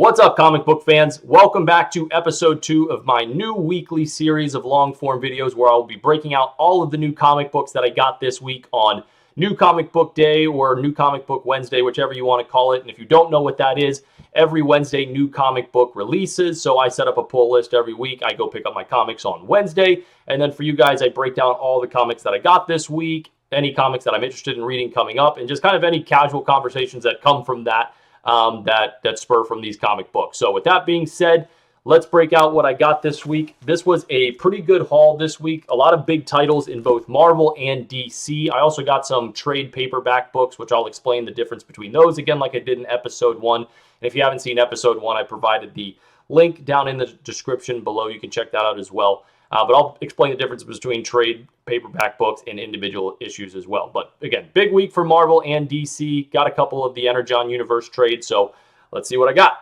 What's up, comic book fans? Welcome back to episode 2 of my new weekly series of long-form videos where I'll be breaking out all of the new comic books that I got this week on New Comic Book Day or New Comic Book Wednesday, whichever you want to call it. And if you don't know what that is, every Wednesday new comic book releases. So I set up a pull list every week. I go pick up my comics on Wednesday. And then for you guys, I break down all the comics that I got this week, any comics that I'm interested in reading coming up, and just kind of any casual conversations that come from that. That spur from these comic books. So with that being said, let's break out what I got this week. This was a pretty good haul this week. A lot of big titles in both Marvel and DC. I also got some trade paperback books, which I'll explain the difference between those again like I did in episode 1. And if you haven't seen episode 1, I provided the link down in the description below. You can check that out as well. But I'll explain the difference between trade paperback books and individual issues as well. But again, big week for Marvel and DC. Got a couple of the Energon Universe trades, so let's see what I got.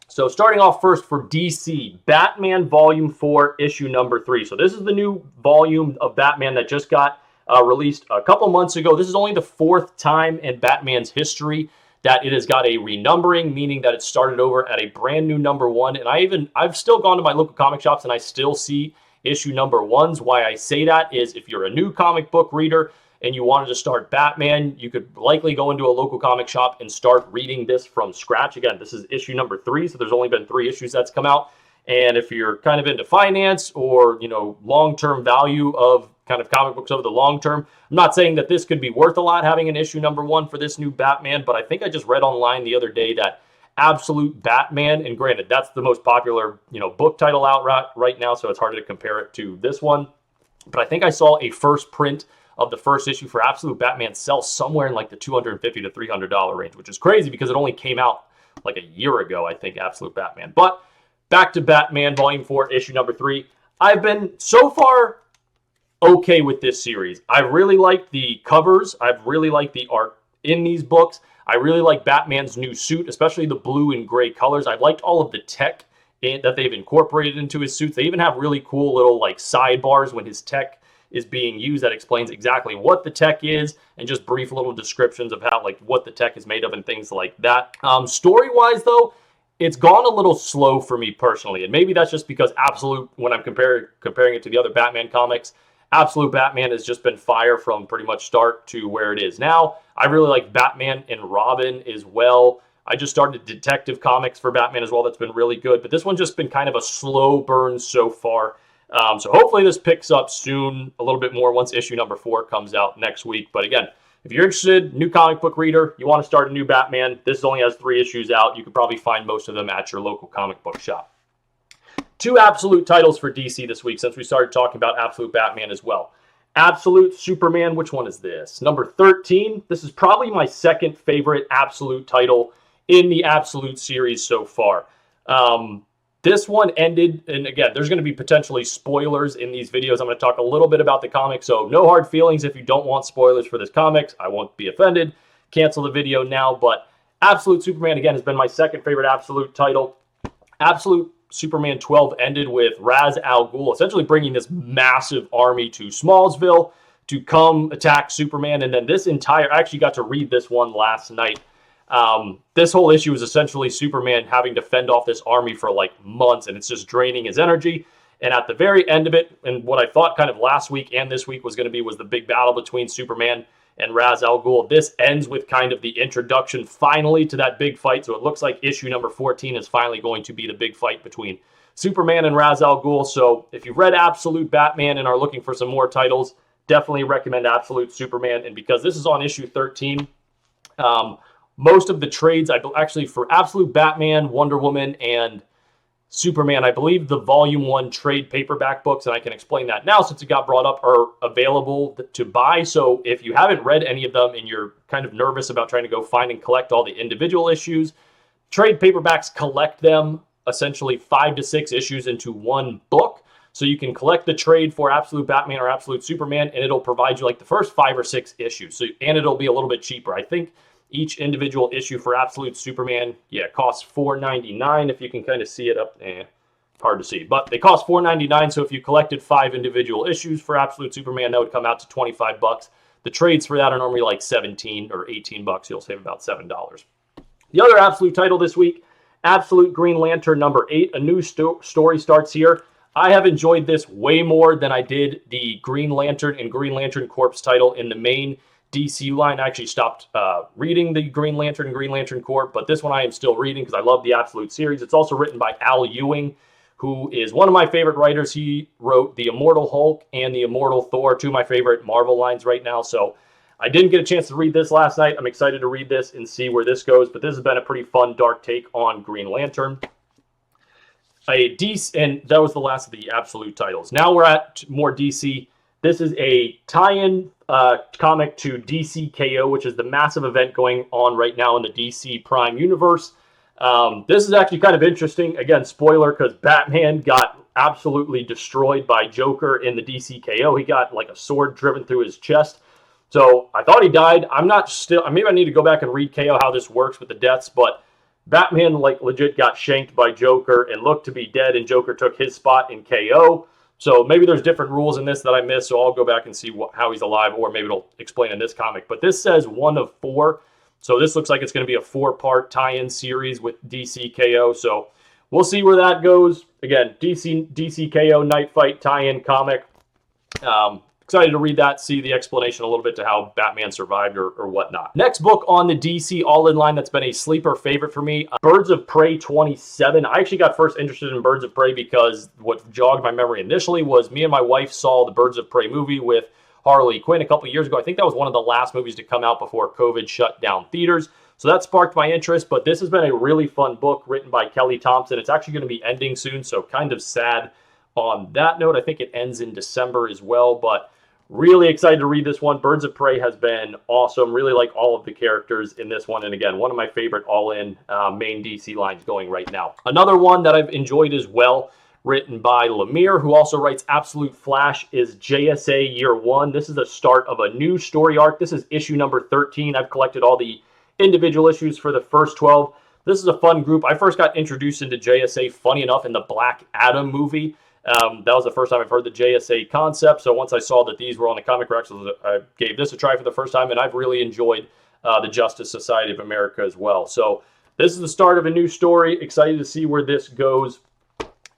So starting off first for DC, Batman Volume 4, issue number 3. So this is the new volume of Batman that just got released a couple months ago. This is only the 4th time in Batman's history that it has got a renumbering, meaning that it started over at a brand new number 1. And I've still gone to my local comic shops and I still see issue number 1s. Why I say that is if you're a new comic book reader and you wanted to start Batman, you could likely go into a local comic shop and start reading this from scratch. Again, this is issue number 3, so there's only been 3 issues that's come out. And if you're kind of into finance or, long-term value of kind of comic books over the long term, I'm not saying that this could be worth a lot having an issue number 1 for this new Batman, but I think I just read online the other day that Absolute Batman, and granted, that's the most popular, book title out right now, so it's harder to compare it to this one. But I think I saw a first print of the first issue for Absolute Batman sell somewhere in like the $250 to $300 range, which is crazy because it only came out like a year ago, I think, Absolute Batman. But back to Batman Volume 4, issue number 3. I've been so far okay with this series. I really like the covers. I've really liked the art in these books. I really like Batman's new suit, especially the blue and gray colors. I liked all of the tech that they've incorporated into his suits. They even have really cool little like sidebars when his tech is being used that explains exactly what the tech is and just brief little descriptions of how what the tech is made of and things like that. Story-wise though, it's gone a little slow for me personally, and maybe that's just because Absolute, when I'm comparing it to the other Batman comics, Absolute Batman has just been fire from pretty much start to where it is now. I really like Batman and Robin as well. I just started Detective Comics for Batman as well. That's been really good. But this one's just been kind of a slow burn so far. So hopefully this picks up soon a little bit more once issue number 4 comes out next week. But again, if you're interested, new comic book reader, you want to start a new Batman, this only has 3 issues out. You could probably find most of them at your local comic book shop. 2 Absolute titles for DC this week since we started talking about Absolute Batman as well. Absolute Superman, which one is this? Number 13. This is probably my second favorite Absolute title in the Absolute series so far. This one ended, and again, there's going to be potentially spoilers in these videos. I'm going to talk a little bit about the comic, so no hard feelings if you don't want spoilers for this comics. I won't be offended. Cancel the video now, but Absolute Superman, again, has been my second favorite Absolute title. Absolute Superman 12 ended with Ra's al Ghul essentially bringing this massive army to Smallsville to come attack Superman. And then I actually got to read this one last night. This whole issue is essentially Superman having to fend off this army for like months, and it's just draining his energy. And at the very end of it, and what I thought kind of last week and this week was the big battle between Superman and Ra's al Ghul. This ends with kind of the introduction finally to that big fight. So it looks like issue number 14 is finally going to be the big fight between Superman and Ra's al Ghul. So if you've read Absolute Batman and are looking for some more titles, definitely recommend Absolute Superman. And because this is on issue 13, most of the trades, actually for Absolute Batman, Wonder Woman, and Superman, I believe the Volume 1 trade paperback books, and I can explain that now since it got brought up, are available to buy. So if you haven't read any of them and you're kind of nervous about trying to go find and collect all the individual issues, trade paperbacks collect them essentially 5 to 6 issues into one book. So you can collect the trade for Absolute Batman or Absolute Superman, and it'll provide you like the first 5 or 6 issues. And it'll be a little bit cheaper. I think each individual issue for Absolute Superman, costs $4.99. If you can kind of see it up, hard to see. But they cost $4.99, so if you collected 5 individual issues for Absolute Superman, that would come out to $25. The trades for that are normally like $17 or $18. You'll save about $7. The other Absolute title this week Absolute Green Lantern number 8. A new story starts here. I have enjoyed this way more than I did the Green Lantern and Green Lantern Corps title in the main DCU line. I actually stopped reading the Green Lantern and Green Lantern Corps, but this one I am still reading because I love the Absolute series. It's also written by Al Ewing, who is one of my favorite writers. He wrote the Immortal Hulk and the Immortal Thor, two of my favorite Marvel lines right now. So I didn't get a chance to read this last night. I'm excited to read this and see where this goes, but this has been a pretty fun, dark take on Green Lantern. And that was the last of the Absolute titles. Now we're at more DC. This is a tie-in comic to DC KO, which is the massive event going on right now in the DC Prime universe. This is actually kind of interesting. Again, spoiler, because Batman got absolutely destroyed by Joker in the DC KO. He got like a sword driven through his chest. So I thought he died. Maybe I need to go back and read KO how this works with the deaths, but Batman like legit got shanked by Joker and looked to be dead, and Joker took his spot in KO. So maybe there's different rules in this that I missed, so I'll go back and see how he's alive, or maybe it'll explain in this comic. But this says 1 of 4, so this looks like it's going to be a 4-part tie-in series with DC KO. So we'll see where that goes. Again, DC KO Night Fight tie-in comic. Excited to read that, see the explanation a little bit to how Batman survived or whatnot. Next book on the DC All-In line that's been a sleeper favorite for me, Birds of Prey 27. I actually got first interested in Birds of Prey because what jogged my memory initially was me and my wife saw the Birds of Prey movie with Harley Quinn a couple years ago. I think that was one of the last movies to come out before COVID shut down theaters. So that sparked my interest, but this has been a really fun book written by Kelly Thompson. It's actually going to be ending soon, so kind of sad on that note. I think it ends in December as well, but really excited to read this one. Birds of Prey has been awesome. Really like all of the characters in this one. And again, one of my favorite all-in main DC lines going right now. Another one that I've enjoyed as well, written by Lemire, who also writes Absolute Flash, is JSA Year 1. This is the start of a new story arc. This is issue number 13. I've collected all the individual issues for the first 12. This is a fun group. I first got introduced into JSA, funny enough, in the Black Adam movie. That was the first time I've heard the JSA concept. So once I saw that these were on the Comic Rex, I gave this a try for the first time, and I've really enjoyed the Justice Society of America as well. So this is the start of a new story. Excited to see where this goes.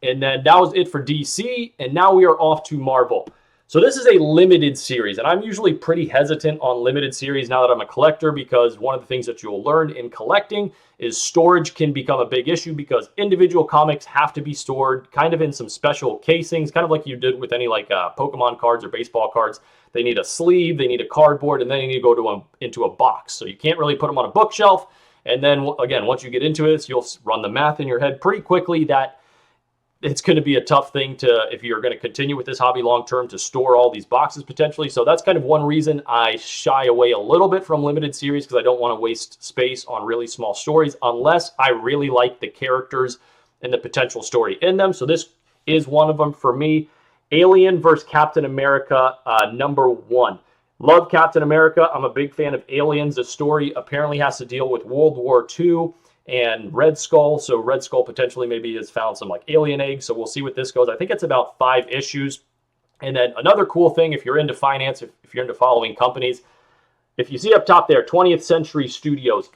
And then that was it for DC, and now we are off to Marvel. So this is a limited series, and I'm usually pretty hesitant on limited series now that I'm a collector, because one of the things that you'll learn in collecting is storage can become a big issue, because individual comics have to be stored kind of in some special casings, kind of like you did with any like Pokemon cards or baseball cards. They need a sleeve, they need a cardboard, and then they need to go into a box. So you can't really put them on a bookshelf. And then again, once you get into this, you'll run the math in your head pretty quickly that it's going to be a tough thing to, if you're going to continue with this hobby long term, to store all these boxes potentially. So that's kind of one reason I shy away a little bit from limited series, because I don't want to waste space on really small stories unless I really like the characters and the potential story in them. So this is one of them for me. Alien vs. Captain America number 1. Love Captain America. I'm a big fan of Aliens. The story apparently has to deal with World War II and Red Skull. So Red Skull potentially maybe has found some like alien eggs. So we'll see what this goes. I think it's about 5 issues. And then another cool thing, if you're into finance, if you're into following companies, if you see up top there, 20th Century Studios,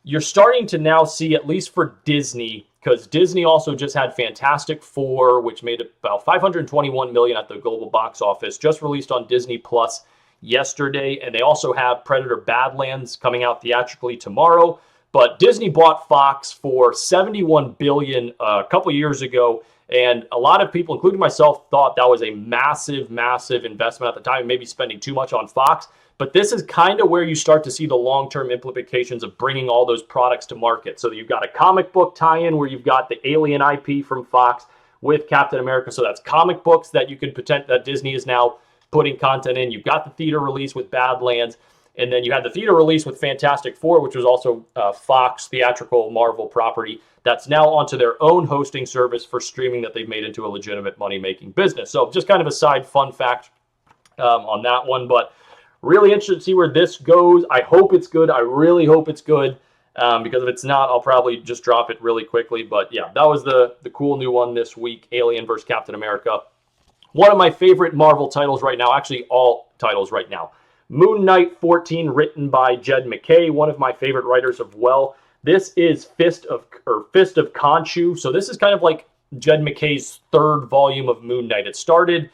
you're starting to now see, at least for Disney, because Disney also just had Fantastic Four, which made about $521 million at the global box office, just released on Disney Plus yesterday. And they also have Predator Badlands coming out theatrically tomorrow. But Disney bought Fox for $71 billion a couple years ago, and a lot of people, including myself, thought that was a massive, massive investment at the time, maybe spending too much on Fox. But this is kind of where you start to see the long-term implications of bringing all those products to market. So you've got a comic book tie-in where you've got the Alien IP from Fox with Captain America. So that's comic books that you could that Disney is now putting content in. You've got the theater release with Badlands. And then you had the theater release with Fantastic Four, which was also Fox theatrical Marvel property that's now onto their own hosting service for streaming that they've made into a legitimate money-making business. So just kind of a side fun fact on that one. But really interested to see where this goes. I hope it's good. I really hope it's good, because if it's not, I'll probably just drop it really quickly. But yeah, that was the cool new one this week, Alien vs. Captain America. One of my favorite Marvel titles right now, actually all titles right now. Moon Knight 14, written by Jed MacKay, one of my favorite writers as well. This is Fist of Khonshu. So this is kind of like Jed MacKay's third volume of Moon Knight. It started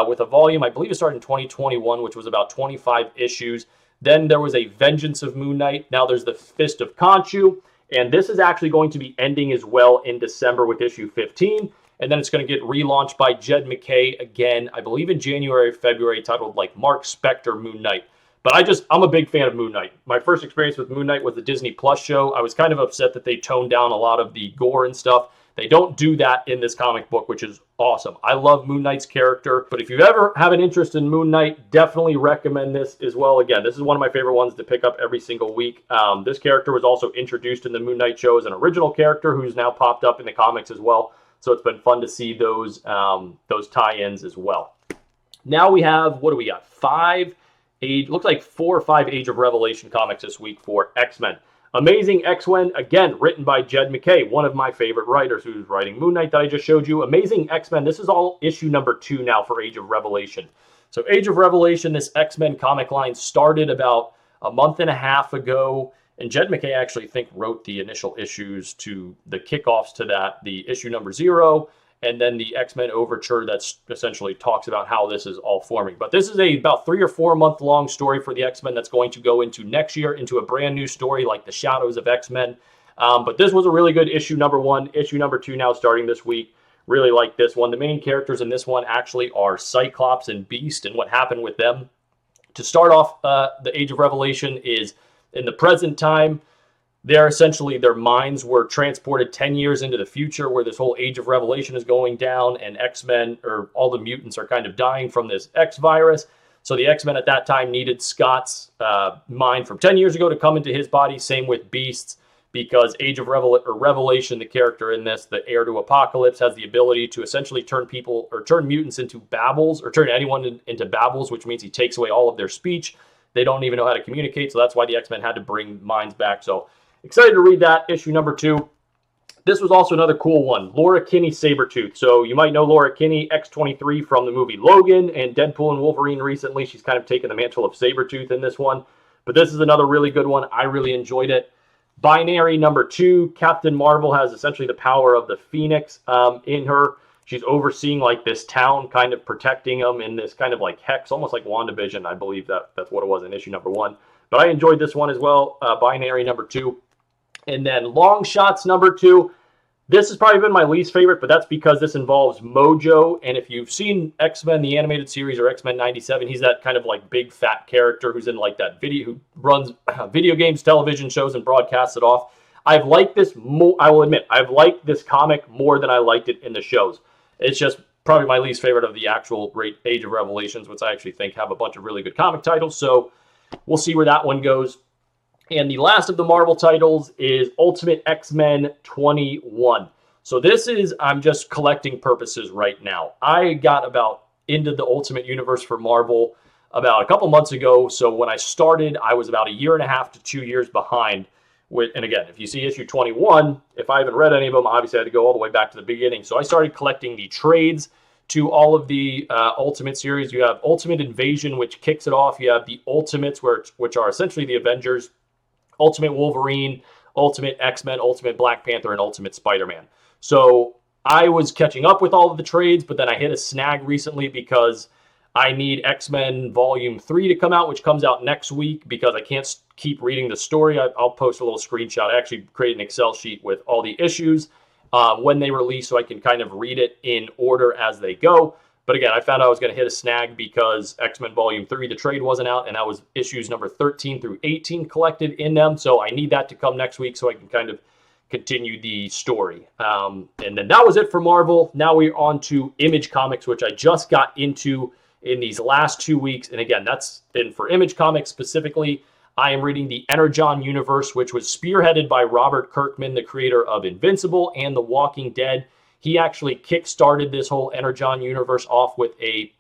with a volume, I believe it started in 2021, which was about 25 issues. Then there was a Vengeance of Moon Knight. Now there's the Fist of Khonshu. And this is actually going to be ending as well in December with issue 15. And then it's going to get relaunched by Jed MacKay again, I believe in January or February, titled like Mark Spector Moon Knight. But I'm a big fan of Moon Knight. My first experience with Moon Knight was the Disney Plus show. I was kind of upset that they toned down a lot of the gore and stuff. They don't do that in this comic book, which is awesome. I love Moon Knight's character. But if you ever have an interest in Moon Knight, definitely recommend this as well. Again, this is one of my favorite ones to pick up every single week. This character was also introduced in the Moon Knight show as an original character who's now popped up in the comics as well. So it's been fun to see those tie-ins as well. Now we have, what do we got? Looks like 4 or 5 Age of Revelation comics this week for X-Men. Amazing X-Men, again, written by Jed MacKay, one of my favorite writers who's writing Moon Knight that I just showed you. Amazing X-Men, this is all issue number 2 now for Age of Revelation. So Age of Revelation, this X-Men comic line started about a month and a half ago, and Jed MacKay actually, I think, wrote the initial issues to the kickoffs to that, the issue number 0, and then the X-Men Overture that's essentially talks about how this is all forming. But this is about 3 or 4 month long story for the X-Men that's going to go into next year, into a brand new story like the Shadows of X-Men. But this was a really good issue number 1. Issue number 2 now starting this week. Really like this one. The main characters in this one actually are Cyclops and Beast, and what happened with them. To start off, the Age of Revelation is in the present time. Their minds were transported 10 years into the future where this whole Age of Revelation is going down, and X-Men, or all the mutants, are kind of dying from this X virus. So the X-Men at that time needed Scott's mind from 10 years ago to come into his body. Same with Beast's, because Age of Revelation, the character in this, the heir to Apocalypse, has the ability to essentially turn mutants into babbles, or turn anyone into babbles, which means he takes away all of their speech. They don't even know how to communicate, so that's why the X-Men had to bring minds back. So excited to read that, issue number 2. This was also another cool one, Laura Kinney Sabretooth. So you might know Laura Kinney, X-23 from the movie Logan and Deadpool and Wolverine recently. She's kind of taken the mantle of Sabretooth in this one. But this is another really good one. I really enjoyed it. Binary number 2, Captain Marvel has essentially the power of the Phoenix in her. She's overseeing like this town, kind of protecting them in this kind of like hex, almost like WandaVision. I believe that's what it was in issue number 1. But I enjoyed this one as well, Binary number 2. And then Long Shots number 2. This has probably been my least favorite, but that's because this involves Mojo. And if you've seen X-Men, the animated series, or X-Men 97, he's that kind of like big fat character who's in like that who runs video games, television shows, and broadcasts it off. I've liked this more, I will admit, I've liked this comic more than I liked it in the shows. It's just probably my least favorite of the actual Age of Revelations, which I actually think have a bunch of really good comic titles. So we'll see where that one goes. And the last of the Marvel titles is Ultimate X-Men 21. So this is, I'm just collecting purposes right now. I got about into the Ultimate Universe for Marvel about a couple months ago. So when I started, I was about 1.5 to 2 years behind. And again, if you see issue 21, if I haven't read any of them, obviously I had to go all the way back to the beginning. So I started collecting the trades to all of the Ultimate series. You have Ultimate Invasion, which kicks it off. You have the Ultimates, which are essentially the Avengers. Ultimate Wolverine, Ultimate X-Men, Ultimate Black Panther, and Ultimate Spider-Man. So I was catching up with all of the trades, but then I hit a snag recently because I need X-Men Volume 3 to come out, which comes out next week, because I can't keep reading the story. I'll post a little screenshot. I actually created an Excel sheet with all the issues when they release, so I can kind of read it in order as they go. But again, I found out I was going to hit a snag because X-Men Volume 3, the trade wasn't out, and that was issues number 13 through 18 collected in them. So I need that to come next week so I can kind of continue the story. And then that was it for Marvel. Now we're on to Image Comics, which I just got into in these last 2 weeks. And again, that's been for Image Comics specifically. I am reading the Energon Universe, which was spearheaded by Robert Kirkman, the creator of Invincible and The Walking Dead. He actually kickstarted this whole Energon Universe off with a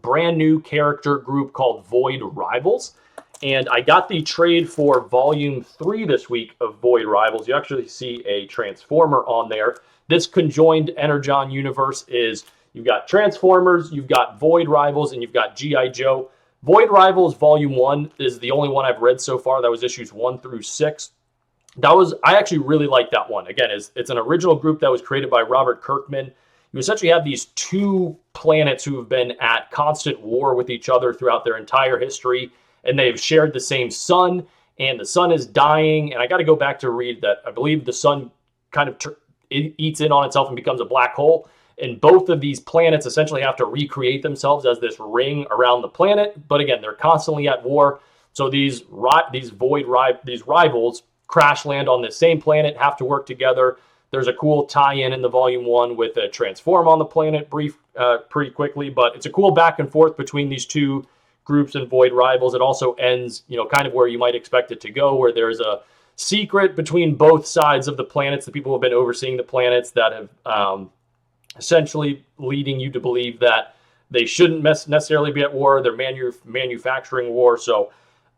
brand new character group called Void Rivals. And I got the trade for Volume 3 this week of Void Rivals. You actually see a Transformer on there. This conjoined Energon Universe is, you've got Transformers, you've got Void Rivals, and you've got G.I. Joe. Void Rivals Volume 1 is the only one I've read so far. That was issues 1 through 6. I actually really like that one. Again, it's an original group that was created by Robert Kirkman. You essentially have these two planets who have been at constant war with each other throughout their entire history, and they've shared the same sun, and the sun is dying. And I got to go back to read that. I believe the sun kind of it eats in on itself and becomes a black hole. And both of these planets essentially have to recreate themselves as this ring around the planet. But again, they're constantly at war. So these rivals crash land on the same planet, have to work together. There's a cool tie-in the volume 1 with a transform on the planet pretty quickly, but it's a cool back and forth between these two groups and void rivals. It also ends, kind of where you might expect it to go, where there's a secret between both sides of the planets, the people who have been overseeing the planets that have essentially leading you to believe that they shouldn't necessarily be at war. They're manufacturing war. So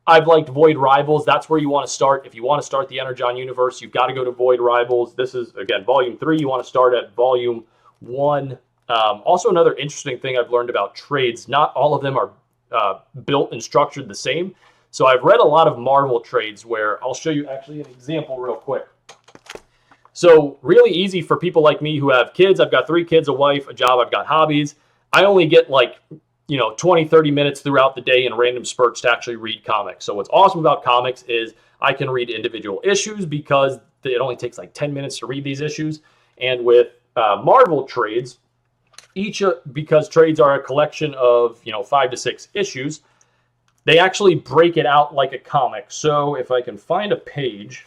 I've liked Void Rivals. That's where you want to start. If you want to start the Energon Universe, you've got to go to Void Rivals. This is, again, Volume 3. You want to start at Volume 1. Also, another interesting thing I've learned about trades, not all of them are built and structured the same. So I've read a lot of Marvel trades where I'll show you actually an example real quick. So really easy for people like me who have kids. I've got 3 kids, a wife, a job. I've got hobbies. I only get 20, 30 minutes throughout the day in random spurts to actually read comics. So what's awesome about comics is I can read individual issues because it only takes 10 minutes to read these issues. And with Marvel trades, because trades are a collection of 5 to 6 issues, they actually break it out like a comic. So if I can find a page,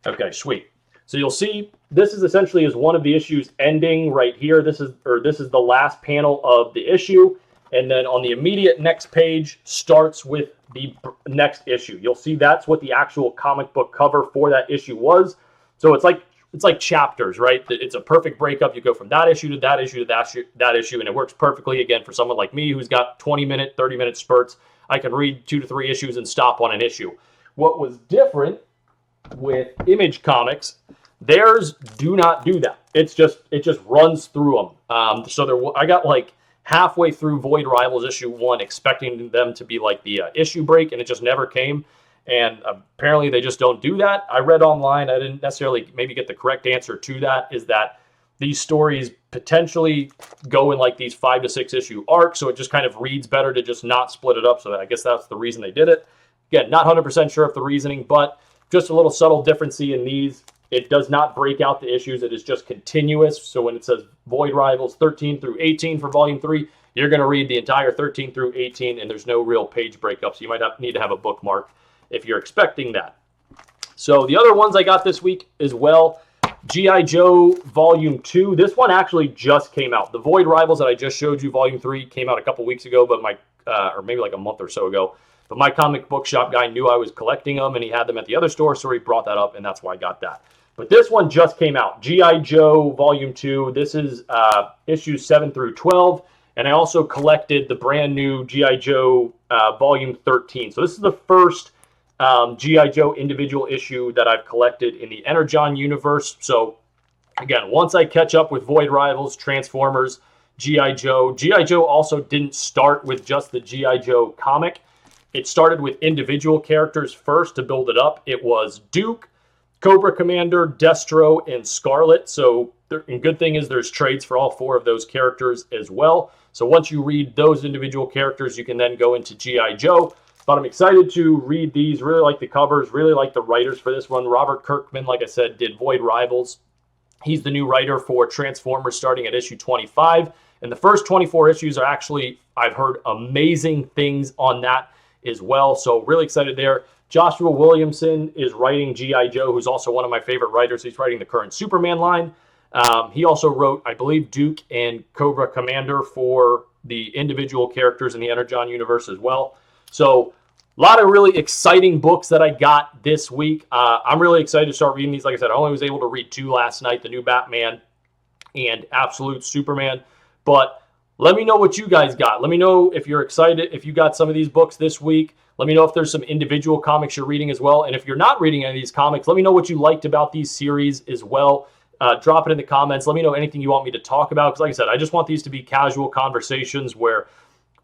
okay, sweet. So you'll see this is essentially is one of the issues ending right here. This is the last panel of the issue, and then on the immediate next page starts with the next issue. You'll see that's what the actual comic book cover for that issue was. So it's like chapters, right? It's a perfect breakup. You go from that issue to that issue to that issue, and it works perfectly again for someone like me who's got 20-minute, 30-minute spurts. I can read 2 to 3 issues and stop on an issue. What was different with Image Comics, theirs do not do that. It just runs through them. I got halfway through Void Rivals issue 1 expecting them to be the issue break, and it just never came. And apparently they just don't do that. I read online, I didn't necessarily maybe get the correct answer to that, is that these stories potentially go in these 5 to 6 issue arcs, so it just kind of reads better to just not split it up. So I guess that's the reason they did it. Again, not 100% sure of the reasoning, but just a little subtle difference in these. It does not break out the issues. It is just continuous. So when it says Void Rivals 13 through 18 for Volume 3, you're going to read the entire 13 through 18, and there's no real page breakup. So you might need to have a bookmark if you're expecting that. So the other ones I got this week as well, G.I. Joe Volume 2. This one actually just came out. The Void Rivals that I just showed you, Volume 3, came out a couple weeks ago, but or maybe a month or so ago. But my comic book shop guy knew I was collecting them, and he had them at the other store, so he brought that up, and that's why I got that. But this one just came out, G.I. Joe Volume 2. This is issues 7 through 12, and I also collected the brand new G.I. Joe Volume 13. So this is the first G.I. Joe individual issue that I've collected in the Energon Universe. So again, once I catch up with Void Rivals, Transformers, G.I. Joe also didn't start with just the G.I. Joe comic. It started with individual characters first to build it up. It was Duke, Cobra Commander, Destro, and Scarlet. So the good thing is there's trades for all 4 of those characters as well. So once you read those individual characters, you can then go into G.I. Joe. But I'm excited to read these. Really like the covers. Really like the writers for this one. Robert Kirkman, like I said, did Void Rivals. He's the new writer for Transformers starting at issue 25. And the first 24 issues are actually, I've heard amazing things on that as well. So really excited there. Joshua Williamson is writing G.I. Joe, who's also one of my favorite writers. He's writing the current Superman line. He also wrote, I believe, Duke and Cobra Commander for the individual characters in the Energon Universe as well. So a lot of really exciting books that I got this week. I'm really excited to start reading these. Like I said, I only was able to read 2 last night, the new Batman and Absolute Superman. But let me know what you guys got. Let me know if you're excited, if you got some of these books this week. Let me know if there's some individual comics you're reading as well. And if you're not reading any of these comics, let me know what you liked about these series as well. Drop it in the comments. Let me know anything you want me to talk about. Because like I said, I just want these to be casual conversations where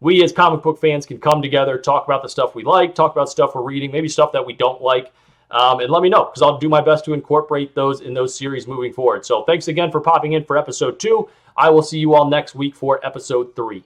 we as comic book fans can come together, talk about the stuff we like, talk about stuff we're reading, maybe stuff that we don't like. And let me know, because I'll do my best to incorporate those in those series moving forward. So thanks again for popping in for episode 2. I will see you all next week for episode 3.